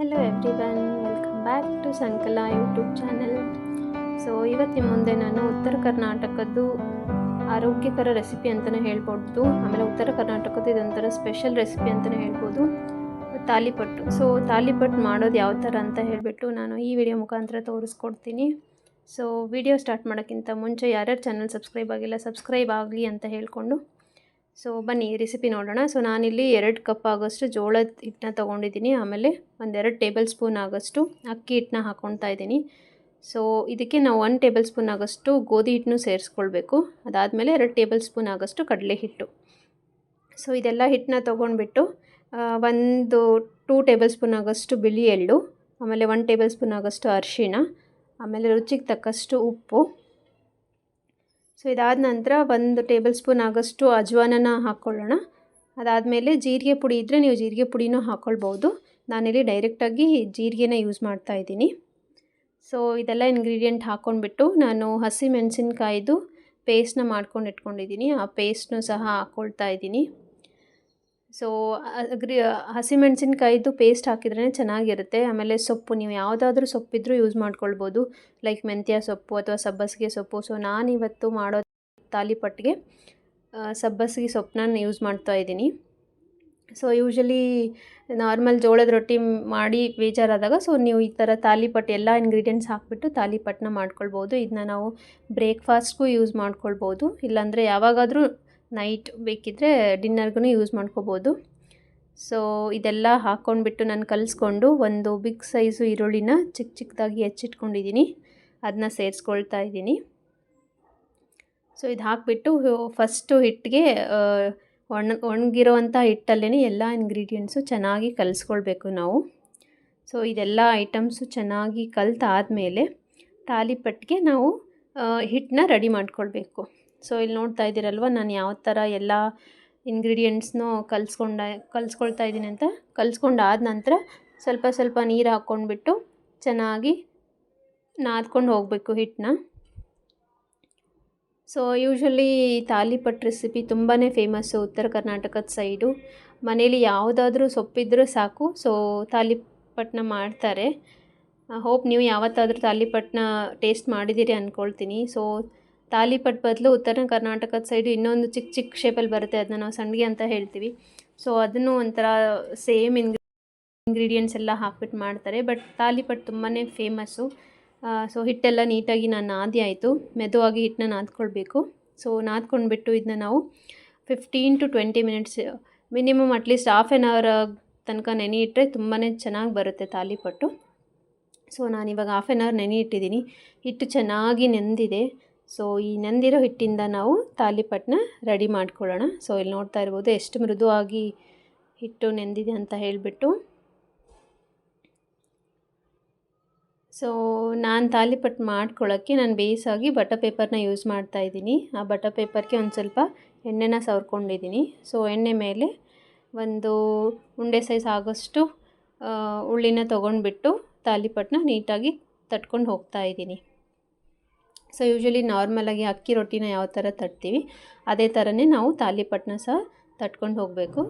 Hello everyone, welcome back to Sankala YouTube channel. So ಇವತ್ತು ನಿಮ್ಮ ಮುಂದೆ ನಾನು ಉತ್ತರ ಕರ್ನಾಟಕದ್ದು ಆರೋಗ್ಯಕರ ರೆಸಿಪಿ ಅಂತಲೇ ಹೇಳ್ಬೋದು. ಆಮೇಲೆ ಉತ್ತರ ಕರ್ನಾಟಕದ್ದು ಇದೊಂಥರ ಸ್ಪೆಷಲ್ ರೆಸಿಪಿ ಅಂತಲೇ ಹೇಳ್ಬೋದು, ತಾಲಿಪಟ್ಟು. ಸೊ ತಾಲಿಪಟ್ಟು ಮಾಡೋದು ಯಾವ ಥರ ಅಂತ ಹೇಳಿಬಿಟ್ಟು ನಾನು ಈ ವಿಡಿಯೋ ಮುಖಾಂತರ ತೋರಿಸ್ಕೊಡ್ತೀನಿ. ಸೊ ವಿಡಿಯೋ ಸ್ಟಾರ್ಟ್ ಮಾಡೋಕ್ಕಿಂತ ಮುಂಚೆ ಯಾರ್ಯಾರು ಚಾನಲ್ ಸಬ್ಸ್ಕ್ರೈಬ್ ಆಗಿಲ್ಲ ಸಬ್ಸ್ಕ್ರೈಬ್ ಆಗಲಿ ಅಂತ ಹೇಳ್ಕೊಂಡು ಸೊ ಬನ್ನಿ ರೆಸಿಪಿ ನೋಡೋಣ. ಸೊ ನಾನಿಲ್ಲಿ 2 ಕಪ್ ಆಗೋಷ್ಟು ಜೋಳದ ಹಿಟ್ಟನ್ನ ತೊಗೊಂಡಿದ್ದೀನಿ. ಆಮೇಲೆ 1-2 ಟೇಬಲ್ ಸ್ಪೂನ್ ಆಗೋಷ್ಟು ಅಕ್ಕಿ ಹಿಟ್ಟನ್ನ ಹಾಕ್ಕೊಳ್ತಾ ಇದ್ದೀನಿ. ಸೊ ಇದಕ್ಕೆ ನಾವು 1 ಟೇಬಲ್ ಸ್ಪೂನ್ ಆಗೋಷ್ಟು ಗೋಧಿ ಹಿಟ್ಟನ್ನು ಸೇರಿಸ್ಕೊಳ್ಬೇಕು. ಅದಾದಮೇಲೆ 2 ಟೇಬಲ್ ಸ್ಪೂನ್ ಆಗೋಷ್ಟು ಕಡಲೆ ಹಿಟ್ಟು. ಸೊ ಇದೆಲ್ಲ ಹಿಟ್ಟನ್ನ ತೊಗೊಂಡ್ಬಿಟ್ಟು 2 ಟೇಬಲ್ ಸ್ಪೂನ್ ಆಗೋಷ್ಟು ಬಿಳಿ ಎಳ್ಳು, ಆಮೇಲೆ 1 ಟೇಬಲ್ ಸ್ಪೂನ್ ಆಗೋಷ್ಟು ಅರಿಶಿಣ, ಆಮೇಲೆ ರುಚಿಗೆ ತಕ್ಕಷ್ಟು ಉಪ್ಪು. ಸೊ ಇದಾದ ನಂತರ 1 ಟೇಬಲ್ ಸ್ಪೂನ್ ಆಗೋಷ್ಟು ಅಜ್ವಾನನ ಹಾಕ್ಕೊಳ್ಳೋಣ. ಅದಾದಮೇಲೆ ಜೀರಿಗೆ ಪುಡಿ ಇದ್ದರೆ ನೀವು ಜೀರಿಗೆ ಪುಡಿನೂ ಹಾಕ್ಕೊಳ್ಬೋದು. ನಾನಿಲ್ಲಿ ಡೈರೆಕ್ಟಾಗಿ ಜೀರಿಗೆನ ಯೂಸ್ ಮಾಡ್ತಾ ಇದ್ದೀನಿ. ಸೊ ಇದೆಲ್ಲ ಇಂಗ್ರೀಡಿಯೆಂಟ್ ಹಾಕ್ಕೊಂಡ್ಬಿಟ್ಟು ನಾನು ಹಸಿಮೆಣಸಿನ್ಕಾಯ್ದು ಪೇಸ್ಟ್ನ ಮಾಡ್ಕೊಂಡು ಇಟ್ಕೊಂಡಿದ್ದೀನಿ. ಆ ಪೇಸ್ಟ್ನೂ ಸಹ ಹಾಕ್ಕೊಳ್ತಾ ಇದ್ದೀನಿ. ಸೊ ಹಸಿಮೆಣಸಿನ್ಕಾಯ್ದು ಪೇಸ್ಟ್ ಹಾಕಿದ್ರೇ ಚೆನ್ನಾಗಿರುತ್ತೆ. ಆಮೇಲೆ ಸೊಪ್ಪು ನೀವು ಯಾವುದಾದ್ರೂ ಸೊಪ್ಪಿದ್ರೂ ಯೂಸ್ ಮಾಡ್ಕೊಳ್ಬೋದು, ಲೈಕ್ ಮೆಂತ್ಯ ಸೊಪ್ಪು ಅಥವಾ ಸಬ್ಬಸಿಗೆ ಸೊಪ್ಪು. ಸೊ ನಾನಿವತ್ತು ಮಾಡೋ ತಾಲಿಪಟ್ಟಿಗೆ ಸಬ್ಬಸಿಗೆ ಸೊಪ್ಪನ್ನ ಯೂಸ್ ಮಾಡ್ತಾ ಇದ್ದೀನಿ. ಸೊ ಯೂಶಲಿ ನಾರ್ಮಲ್ ಜೋಳದ ರೊಟ್ಟಿ ಮಾಡಿ ಬೇಜಾರಾದಾಗ ಸೊ ನೀವು ಈ ಥರ ತಾಲಿಪಟ್ಟು ಎಲ್ಲ ಇಂಗ್ರೀಡಿಯೆಂಟ್ಸ್ ಹಾಕಿಬಿಟ್ಟು ತಾಲಿಪಟ್ಟನ್ನ ಮಾಡ್ಕೊಳ್ಬೋದು. ಇದನ್ನ ನಾವು ಬ್ರೇಕ್ಫಾಸ್ಟ್ಗೂ ಯೂಸ್ ಮಾಡ್ಕೊಳ್ಬೋದು, ಇಲ್ಲಾಂದರೆ ಯಾವಾಗಾದರೂ ನೈಟ್ ಬೇಕಿದ್ದರೆ ಡಿನ್ನರ್ಗೂ ಯೂಸ್ ಮಾಡ್ಕೋಬೋದು. ಸೊ ಇದೆಲ್ಲ ಹಾಕ್ಕೊಂಡ್ಬಿಟ್ಟು ನಾನು ಕಲಿಸ್ಕೊಂಡು ಒಂದು ಬಿಗ್ ಸೈಜು ಈರುಳ್ಳಿನ ಚಿಕ್ಕದಾಗಿ ಹೆಚ್ಚಿಟ್ಕೊಂಡಿದ್ದೀನಿ, ಅದನ್ನ ಸೇರಿಸ್ಕೊಳ್ತಾ ಇದ್ದೀನಿ. ಸೊ ಇದು ಹಾಕಿಬಿಟ್ಟು ಫಸ್ಟು ಹಿಟ್ಟಿಗೆ ಒಣಗಿರೋವಂಥ ಹಿಟ್ಟಲ್ಲೇ ಎಲ್ಲ ಇಂಗ್ರೀಡಿಯೆಂಟ್ಸು ಚೆನ್ನಾಗಿ ಕಲಿಸ್ಕೊಳ್ಬೇಕು ನಾವು. ಸೊ ಇದೆಲ್ಲ ಐಟಮ್ಸು ಚೆನ್ನಾಗಿ ಕಲಿತಾದಮೇಲೆ ತಾಲಿಪಟ್ಟಿಗೆ ನಾವು ಹಿಟ್ಟನ್ನ ರೆಡಿ ಮಾಡ್ಕೊಳ್ಬೇಕು. ಸೊ ಇಲ್ಲಿ ನೋಡ್ತಾ ಇದ್ದೀರಲ್ವ ನಾನು ಯಾವ ಥರ ಎಲ್ಲ ಇಂಗ್ರೀಡಿಯೆಂಟ್ಸ್ನೂ ಕಲಿಸ್ಕೊಳ್ತಾ ಇದ್ದೀನಿ ಅಂತ. ಕಲಿಸ್ಕೊಂಡಾದ ನಂತರ ಸ್ವಲ್ಪ ನೀರು ಹಾಕ್ಕೊಂಡ್ಬಿಟ್ಟು ಚೆನ್ನಾಗಿ ನಾದ್ಕೊಂಡು ಹೋಗಬೇಕು ಹಿಟ್ಟನ್ನ. ಸೊ ಯೂಶ್ವಲಿ ತಾಲಿಪಟ್ಟು ರೆಸಿಪಿ ತುಂಬಾ ಫೇಮಸ್ಸು ಉತ್ತರ ಕರ್ನಾಟಕದ ಸೈಡು. ಮನೇಲಿ ಯಾವುದಾದ್ರೂ ಸೊಪ್ಪಿದ್ರೂ ಸಾಕು ಸೊ ತಾಲಿಪಟ್ಟನ್ನ ಮಾಡ್ತಾರೆ. ಹೋಪ್ ನೀವು ಯಾವತ್ತಾದರೂ ತಾಲಿಪಟ್ಟನ್ನ ಟೇಸ್ಟ್ ಮಾಡಿದ್ದೀರಿ ಅಂದ್ಕೊಳ್ತೀನಿ. ಸೊ ತಾಲಿಪಟ್ಟು ಬದಲು ಉತ್ತರ ಕರ್ನಾಟಕದ ಸೈಡು ಇನ್ನೊಂದು ಚಿಕ್ಕ ಶೇಪಲ್ಲಿ ಬರುತ್ತೆ, ಅದನ್ನ ನಾವು ಸಂಡಿಗೆ ಅಂತ ಹೇಳ್ತೀವಿ. ಸೊ ಅದನ್ನು ಒಂಥರ ಸೇಮ್ ಇಂಗ್ರೀಡಿಯೆಂಟ್ಸ್ ಎಲ್ಲ ಹಾಕ್ಬಿಟ್ಟು ಮಾಡ್ತಾರೆ. ಬಟ್ ತಾಲಿಪಟ್ಟು ತುಂಬಾ ಫೇಮಸ್ಸು. ಸೊ ಹಿಟ್ಟೆಲ್ಲ ನೀಟಾಗಿ ನಾನು ನಾದಿ ಆಯಿತು. ಮೆದುವಾಗಿ ಹಿಟ್ಟನ್ನ ನಾದ್ಕೊಳ್ಬೇಕು. ಸೊ ನಾದ್ಕೊಂಡ್ಬಿಟ್ಟು ಇದನ್ನ ನಾವು 15 to 20 minutes minimum at least half an hour ತನಕ ನೆನೆ ಇಟ್ಟರೆ ತುಂಬಾ ಚೆನ್ನಾಗಿ ಬರುತ್ತೆ ತಾಲಿಪಟ್ಟು. ಸೊ ನಾನಿವಾಗ ಹಾಫ್ ಆನ್ ಅವರ್ ನೆನೆ ಇಟ್ಟಿದ್ದೀನಿ. ಹಿಟ್ಟು ಚೆನ್ನಾಗಿ ನೆಂದಿದೆ. ಸೊ ಈ ನೆಂದಿರೋ ಹಿಟ್ಟಿಂದ ನಾವು ತಾಲಿಪಟ್ಟನ್ನ ರೆಡಿ ಮಾಡ್ಕೊಳ್ಳೋಣ. ಸೊ ಇಲ್ಲಿ ನೋಡ್ತಾ ಇರ್ಬೋದು ಎಷ್ಟು ಮೃದುವಾಗಿ ಹಿಟ್ಟು ನೆಂದಿದೆ ಅಂತ ಹೇಳಿಬಿಟ್ಟು. ಸೊ ನಾನು ತಾಲಿಪಟ್ಟು ಮಾಡ್ಕೊಳ್ಳೋಕ್ಕೆ ನಾನು ಬೇಸಾಗಿ ಬಟರ್ ಪೇಪರ್ನ ಯೂಸ್ ಮಾಡ್ತಾ ಇದ್ದೀನಿ. ಆ ಬಟರ್ ಪೇಪರ್ಗೆ ಒಂದು ಸ್ವಲ್ಪ ಎಣ್ಣೆನ ಸವರ್ಕೊಂಡಿದ್ದೀನಿ. ಸೊ ಎಣ್ಣೆ ಮೇಲೆ ಒಂದು ಉಂಡೆ ಸೈಜ್ ಆಗೋಷ್ಟು ಉಳ್ಳಿನ ತೊಗೊಂಡ್ಬಿಟ್ಟು ತಾಲಿಪಟ್ಟನ್ನ ನೀಟಾಗಿ ತಟ್ಕೊಂಡು ಹೋಗ್ತಾ ಇದ್ದೀನಿ. ಸೊ ಯೂಶ್ವಲಿ ನಾರ್ಮಲಾಗಿ ಅಕ್ಕಿ ರೊಟ್ಟಿನ ಯಾವ ಥರ ತಟ್ತೀವಿ ಅದೇ ಥರನೇ ನಾವು ತಾಲಿಪಟ್ಟನ್ನ ಸಹ ತಟ್ಕೊಂಡು ಹೋಗಬೇಕು.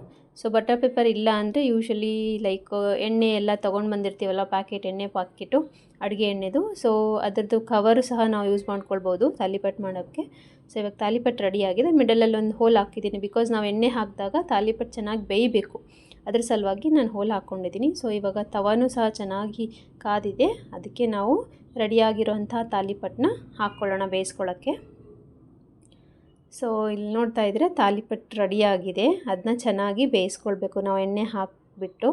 ಸೊ ಬಟರ್ ಪೇಪರ್ ಇಲ್ಲ ಅಂದರೆ ಯೂಶ್ವಲಿ ಲೈಕ್ ಎಣ್ಣೆ ಎಲ್ಲ ತೊಗೊಂಡು ಬಂದಿರ್ತೀವಲ್ಲ, ಪ್ಯಾಕೆಟ್ ಎಣ್ಣೆ ಪಾಕಿಟು ಅಡುಗೆ ಎಣ್ಣೆದು. ಸೊ ಅದರದ್ದು ಕವರು ಸಹ ನಾವು ಯೂಸ್ ಮಾಡ್ಕೊಳ್ಬೋದು ತಾಲಿಪಟ್ಟು ಮಾಡೋಕ್ಕೆ. ಸೊ ಇವಾಗ ತಾಲಿಪಟ್ಟು ರೆಡಿಯಾಗಿದೆ. ಮಿಡಲಲ್ಲಿ ಒಂದು ಹೋಲ್ ಹಾಕಿದ್ದೀನಿ, ಬಿಕಾಸ್ ನಾವು ಎಣ್ಣೆ ಹಾಕಿದಾಗ ತಾಲಿಪಟ್ಟು ಚೆನ್ನಾಗಿ ಬೇಯಬೇಕು, ಅದ್ರ ಸಲುವಾಗಿ ನಾನು ಹೋಲ್ ಹಾಕ್ಕೊಂಡಿದ್ದೀನಿ. ಸೊ ಇವಾಗ ತವಾನೂ ಸಹ ಚೆನ್ನಾಗಿ ಕಾದಿದೆ, ಅದಕ್ಕೆ ನಾವು ರೆಡಿಯಾಗಿರೋಂಥ ತಾಲಿಪಟ್ಟನ್ನ ಹಾಕ್ಕೊಳ್ಳೋಣ ಬೇಯಿಸ್ಕೊಳ್ಳೋಕ್ಕೆ. ಸೊ ಇಲ್ಲಿ ನೋಡ್ತಾ ಇದ್ದರೆ ತಾಲಿಪಟ್ಟು ರೆಡಿಯಾಗಿದೆ. ಅದನ್ನ ಚೆನ್ನಾಗಿ ಬೇಯಿಸ್ಕೊಳ್ಬೇಕು ನಾವು ಎಣ್ಣೆ ಹಾಕಿಬಿಟ್ಟು.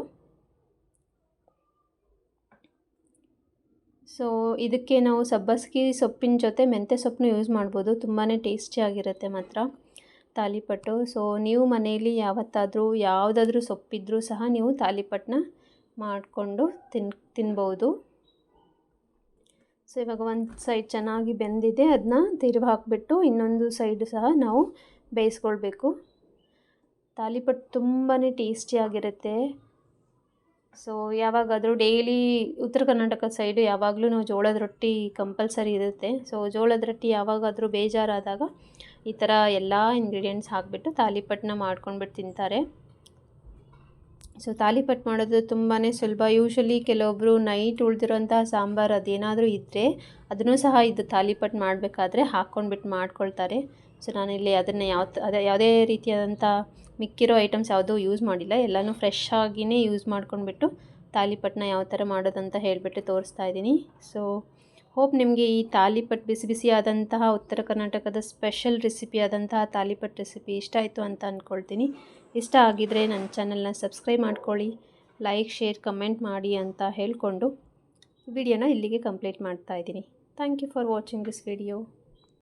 ಸೊ ಇದಕ್ಕೆ ನಾವು ಸಬ್ಬಸಿಗೆ ಸೊಪ್ಪಿನ ಜೊತೆ ಮೆಂತ್ಯ ಸೊಪ್ಪನ್ನು ಯೂಸ್ ಮಾಡ್ಬೋದು, ತುಂಬಾ ಟೇಸ್ಟಿಯಾಗಿರುತ್ತೆ ಮಾತ್ರ ತಾಲಿಪಟ್ಟು. ಸೊ ನೀವು ಮನೆಯಲ್ಲಿ ಯಾವತ್ತಾದರೂ ಯಾವುದಾದ್ರೂ ಸೊಪ್ಪಿದ್ರೂ ಸಹ ನೀವು ತಾಲಿಪಟ್ಟನ್ನ ಮಾಡಿಕೊಂಡು ತಿನ್ಬೋದು. ಸೊ ಇವಾಗ ಒಂದು ಸೈಡ್ ಚೆನ್ನಾಗಿ ಬೆಂದಿದೆ, ಅದನ್ನ ತಿರುವಿ ಹಾಕಿಬಿಟ್ಟು ಇನ್ನೊಂದು ಸೈಡು ಸಹ ನಾವು ಬೇಯಿಸ್ಕೊಳ್ಬೇಕು. ತಾಲಿಪಟ್ಟು ತುಂಬಾ ಟೇಸ್ಟಿಯಾಗಿರುತ್ತೆ. ಸೊ ಯಾವಾಗಾದರೂ ಡೈಲಿ ಉತ್ತರ ಕರ್ನಾಟಕ ಸೈಡು ಯಾವಾಗಲೂ ನಾವು ಜೋಳದ ರೊಟ್ಟಿ ಕಂಪಲ್ಸರಿ ಇರುತ್ತೆ. ಸೊ ಜೋಳದ ರೊಟ್ಟಿ ಯಾವಾಗಾದರೂ ಬೇಜಾರಾದಾಗ ಈ ಥರ ಎಲ್ಲ ಇಂಗ್ರೀಡಿಯೆಂಟ್ಸ್ ಹಾಕಿಬಿಟ್ಟು ತಾಲಿಪಟ್ಟನ್ನ ಮಾಡ್ಕೊಂಡ್ಬಿಟ್ಟು ತಿಂತಾರೆ. ಸೊ ತಾಲಿಪಟ್ಟು ಮಾಡೋದು ತುಂಬಾ ಸುಲಭ. ಯೂಶ್ವಲಿ ಕೆಲವೊಬ್ಬರು ನೈಟ್ ಉಳಿದಿರೋಂತಹ ಸಾಂಬಾರು ಅದೇನಾದರೂ ಇದ್ದರೆ ಅದನ್ನು ಸಹ ಇದು ತಾಲಿಪಟ್ಟು ಮಾಡಬೇಕಾದ್ರೆ ಹಾಕ್ಕೊಂಡ್ಬಿಟ್ಟು ಮಾಡ್ಕೊಳ್ತಾರೆ. ಸೊ ನಾನಿಲ್ಲಿ ಅದನ್ನು ಯಾವುದೇ ರೀತಿಯಾದಂಥ ಮಿಕ್ಕಿರೋ ಐಟಮ್ಸ್ ಯಾವುದೂ ಯೂಸ್ ಮಾಡಿಲ್ಲ. ಎಲ್ಲನೂ ಫ್ರೆಶ್ ಆಗಿಯೇ ಯೂಸ್ ಮಾಡ್ಕೊಂಡ್ಬಿಟ್ಟು ತಾಲಿಪಟ್ಟನ್ನ ಯಾವ ಥರ ಮಾಡೋದಂತ ಹೇಳಿಬಿಟ್ಟು ತೋರಿಸ್ತಾ ಇದ್ದೀನಿ. ಸೊ ಹೋಪ್ ನಿಮಗೆ ಈ ತಾಲಿಪಟ್ಟು ಬಿಸಿ ಬಿಸಿಯಾದಂತಹ ಉತ್ತರ ಕರ್ನಾಟಕದ ಸ್ಪೆಷಲ್ ರೆಸಿಪಿ ಆದಂತಹ ತಾಲಿಪಟ್ಟು ರೆಸಿಪಿ ಇಷ್ಟ ಆಯಿತು ಅಂತ ಅಂದ್ಕೊಳ್ತೀನಿ. ಇಷ್ಟ ಆಗಿದರೆ ನನ್ನ ಚಾನಲ್ನ ಸಬ್ಸ್ಕ್ರೈಬ್ ಮಾಡ್ಕೊಳ್ಳಿ, ಲೈಕ್, ಶೇರ್, ಕಮೆಂಟ್ ಮಾಡಿ ಅಂತ ಹೇಳಿಕೊಂಡು ವಿಡಿಯೋನ ಇಲ್ಲಿಗೆ ಕಂಪ್ಲೀಟ್ ಮಾಡ್ತಾ ಇದ್ದೀನಿ. Thank you for watching this video.